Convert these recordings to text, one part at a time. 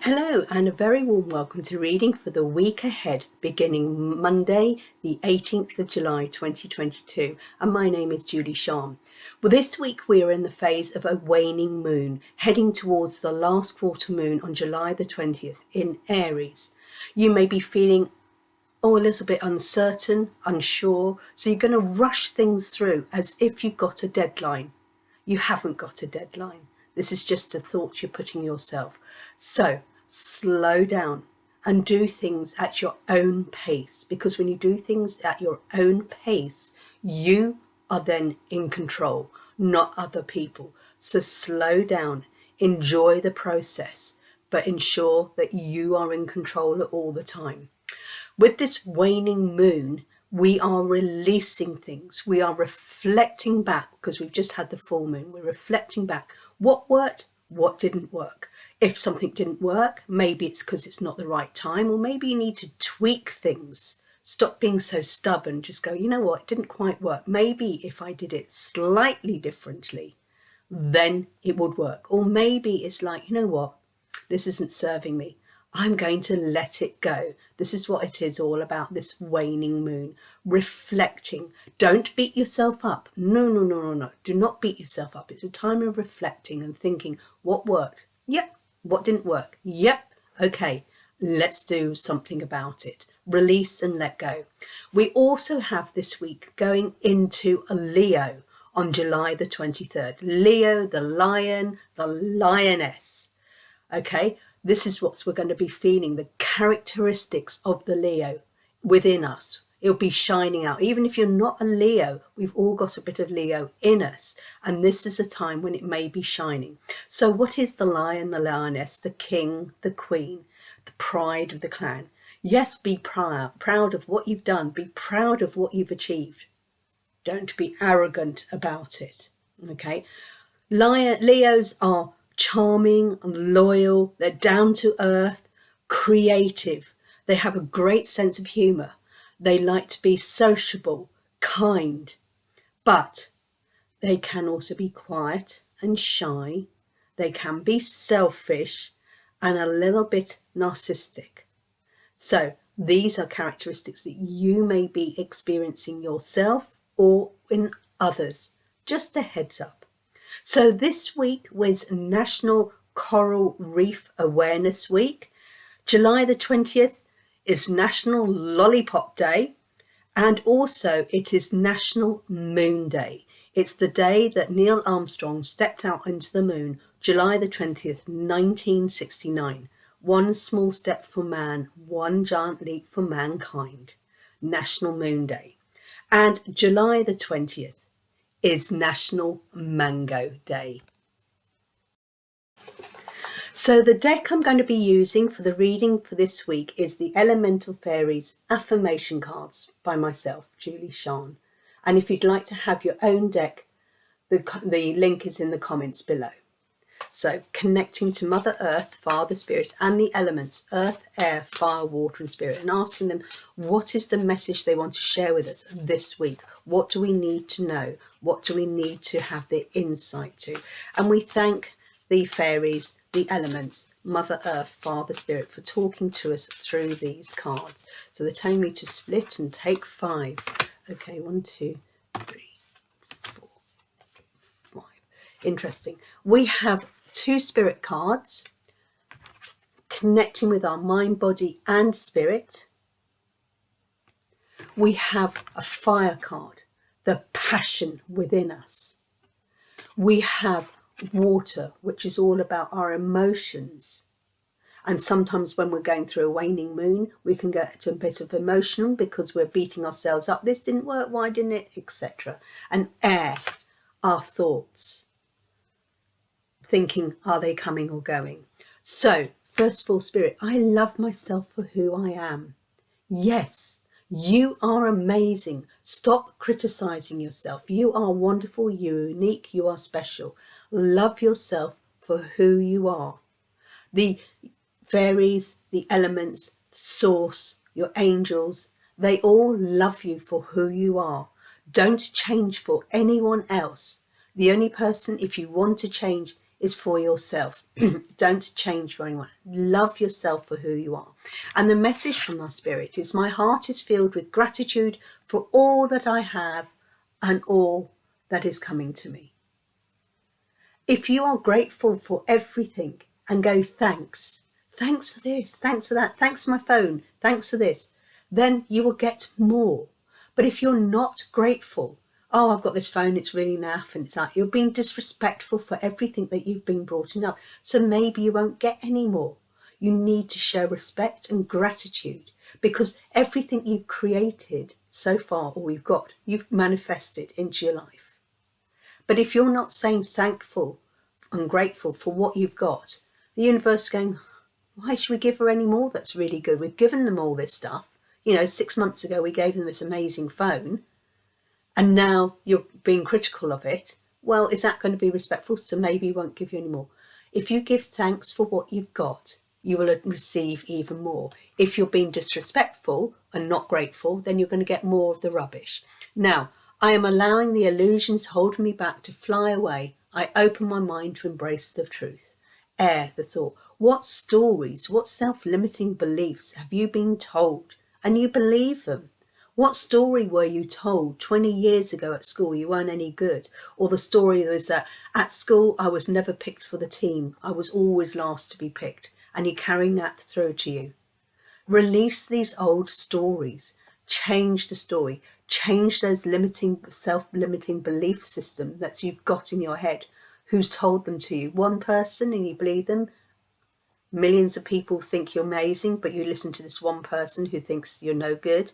Hello and a very warm welcome to reading for the week ahead, beginning Monday, the 18th of July 2022. And my name is Julie-Sian. Well, this week we are in the phase of a waning moon, heading towards the last quarter moon on July the 20th in Aries. You may be feeling a little bit uncertain, unsure, so you're going to rush things through as if you've got a deadline. You haven't got a deadline. This is just a thought you're putting yourself. So slow down and do things at your own pace, because when you do things at your own pace, you are then in control, not other people. So slow down, enjoy the process, but ensure that you are in control all the time. With this waning moon, we are releasing things. We are reflecting back, because we've just had the full moon. We're reflecting back. What worked? What didn't work? If something didn't work, maybe it's because it's not the right time, or maybe you need to tweak things. Stop being so stubborn. Just go, you know what? It didn't quite work. Maybe if I did it slightly differently, then it would work. Or maybe it's like, you know what? This isn't serving me. I'm going to let it go. This is what it is all about, this waning moon. Reflecting. Don't beat yourself up. No. Do not beat yourself up. It's a time of reflecting and thinking, what worked? Yep. What didn't work? Yep. Okay. Let's do something about it. Release and let go. We also have this week going into a Leo on July the 23rd. Leo, the lion, the lioness. Okay. This is what we're going to be feeling, the characteristics of the Leo within us. It'll be shining out. Even if you're not a Leo, we've all got a bit of Leo in us. And this is a time when it may be shining. So what is the lion, the lioness, the king, the queen, the pride of the clan? Yes, be proud of what you've done. Be proud of what you've achieved. Don't be arrogant about it. Okay. Leos are charming and loyal. They're down to earth, creative. They have a great sense of humor. They like to be sociable, kind, but they can also be quiet and shy. They can be selfish and a little bit narcissistic. So these are characteristics that you may be experiencing yourself or in others. Just a heads up. So this week was National Coral Reef Awareness Week. July the 20th is National Lollipop Day, and also it is National Moon Day. It's the day that Neil Armstrong stepped out into the moon, July the 20th, 1969. One small step for man, one giant leap for mankind. National Moon Day. And July the 20th is National Mango Day. So the deck I'm going to be using for the reading for this week is the Elemental Fairies Affirmation cards by myself, Julie-Sian. And if you'd like to have your own deck, the link is in the comments below. So connecting to Mother Earth, Father Spirit, and the elements, earth, air, fire, water, and spirit, and asking them what is the message they want to share with us this week. What do we need to know? What do we need to have the insight to? And we thank the fairies, the elements, Mother Earth, Father Spirit, for talking to us through these cards. So they're telling me to split and take 5. Okay, 1, 2, 3, 4, 5. Interesting. We have 2 spirit cards connecting with our mind, body, and spirit. We have a fire card, the passion within us. We have water, which is all about our emotions. And sometimes when we're going through a waning moon, we can get a bit of emotional because we're beating ourselves up. This didn't work, why didn't it, etc. And air, our thoughts. Thinking, are they coming or going? So, first of all, Spirit, I love myself for who I am. Yes, you are amazing. Stop criticizing yourself. You are wonderful, you're unique, you are special. Love yourself for who you are. The fairies, the elements, the source, your angels, they all love you for who you are. Don't change for anyone else. The only person, if you want to change, is for yourself. Don't change for anyone. Love yourself for who you are. And the message from our spirit is, my heart is filled with gratitude for all that I have and all that is coming to me. If you are grateful for everything and go, thanks for this, thanks for that, thanks for my phone, thanks for this, then you will get more. But if you're not grateful, oh, I've got this phone, it's really naff, and it's like you're being disrespectful for everything that you've been brought up. So maybe you won't get any more. You need to show respect and gratitude, because everything you've created so far, or you've manifested into your life. But if you're not saying thankful and grateful for what you've got, the universe is going, why should we give her any more that's really good? We've given them all this stuff. 6 months ago, we gave them this amazing phone, and now you're being critical of it. Well, is that going to be respectful? So maybe we won't give you any more. If you give thanks for what you've got, you will receive even more. If you're being disrespectful and not grateful, then you're going to get more of the rubbish. Now, I am allowing the illusions holding me back to fly away. I open my mind to embrace the truth. Air the thought. What stories, what self-limiting beliefs have you been told and you believe them? What story were you told 20 years ago at school you weren't any good? Or the story was that at school I was never picked for the team. I was always last to be picked. And you're carrying that through to you. Release these old stories. Change the story. Change those self-limiting belief system that you've got in your head. Who's told them to you? One person and you believe them. Millions of people think you're amazing, but you listen to this one person who thinks you're no good.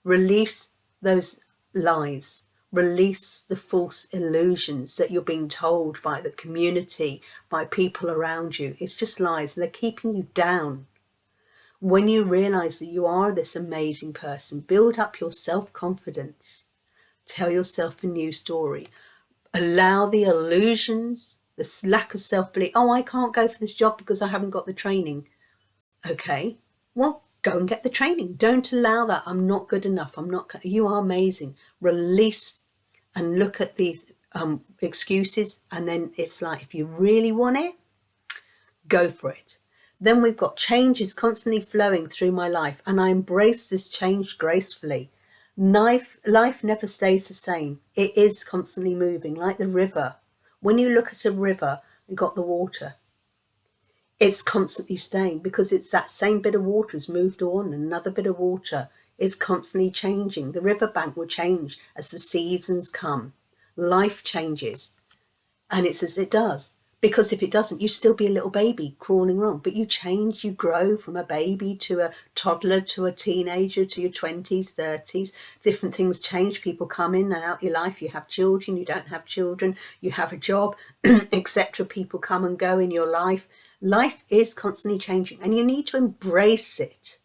Release those lies. Release the false illusions that you're being told by the community, by people around you. It's just lies, and they're keeping you down. When you realize that you are this amazing person, build up your self-confidence. Tell yourself a new story. Allow the illusions, the lack of self-belief. Oh, I can't go for this job because I haven't got the training. Okay, well, go and get the training. Don't allow that. I'm not good enough. You are amazing. Release and look at the excuses. And then it's like, if you really want it, go for it. Then we've got changes constantly flowing through my life, and I embrace this change gracefully. Life never stays the same. It is constantly moving, like the river. When you look at a river, you've got the water. It's constantly staying because it's that same bit of water has moved on, and another bit of water is constantly changing. The riverbank will change as the seasons come. Life changes, and it's as it does. Because if it doesn't, you still be a little baby crawling along. But you change, you grow from a baby to a toddler to a teenager to your 20s, 30s. Different things change. People come in and out your life. You have children, you don't have children, you have a job, etc. People come and go in your life. Life is constantly changing, and you need to embrace it.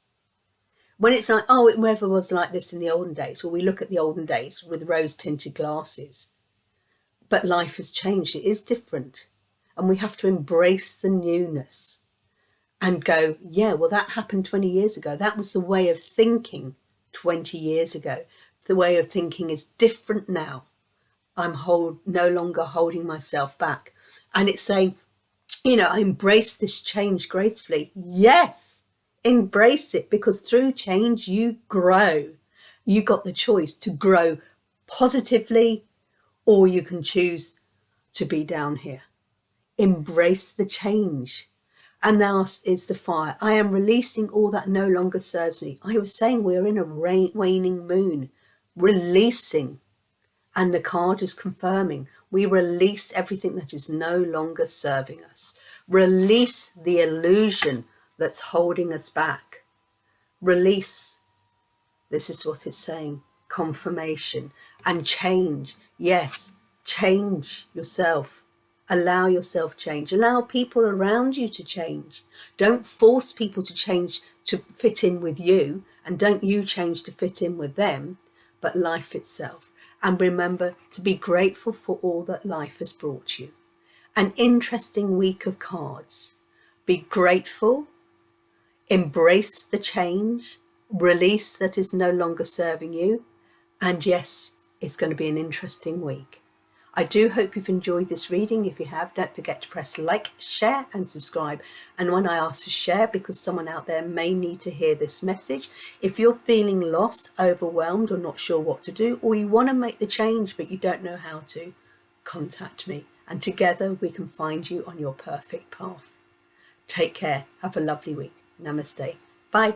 When it's like, oh, it never was like this in the olden days. Well, we look at the olden days with rose-tinted glasses. But life has changed. It is different. And we have to embrace the newness and go, yeah, well, that happened 20 years ago. That was the way of thinking 20 years ago. The way of thinking is different now. I'm no longer holding myself back. And it's saying, I embrace this change gracefully. Yes, embrace it, because through change you grow. You got the choice to grow positively, or you can choose to be down here. Embrace the change. And now is the fire. I am releasing all that no longer serves me. I was saying we're in a waning moon. Releasing. And the card is confirming. We release everything that is no longer serving us. Release the illusion that's holding us back. Release. This is what it's saying. Confirmation. And change. Yes, change yourself. Allow yourself change. Allow people around you to change. Don't force people to change to fit in with you, and don't you change to fit in with them, but life itself. And remember to be grateful for all that life has brought you. An interesting week of cards. Be grateful, embrace the change, release that is no longer serving you, and yes, it's going to be an interesting week. I do hope you've enjoyed this reading. If you have, don't forget to press like, share and subscribe. And when I ask to share, because someone out there may need to hear this message, if you're feeling lost, overwhelmed or not sure what to do, or you want to make the change but you don't know how to, contact me and together we can find you on your perfect path. Take care. Have a lovely week. Namaste. Bye.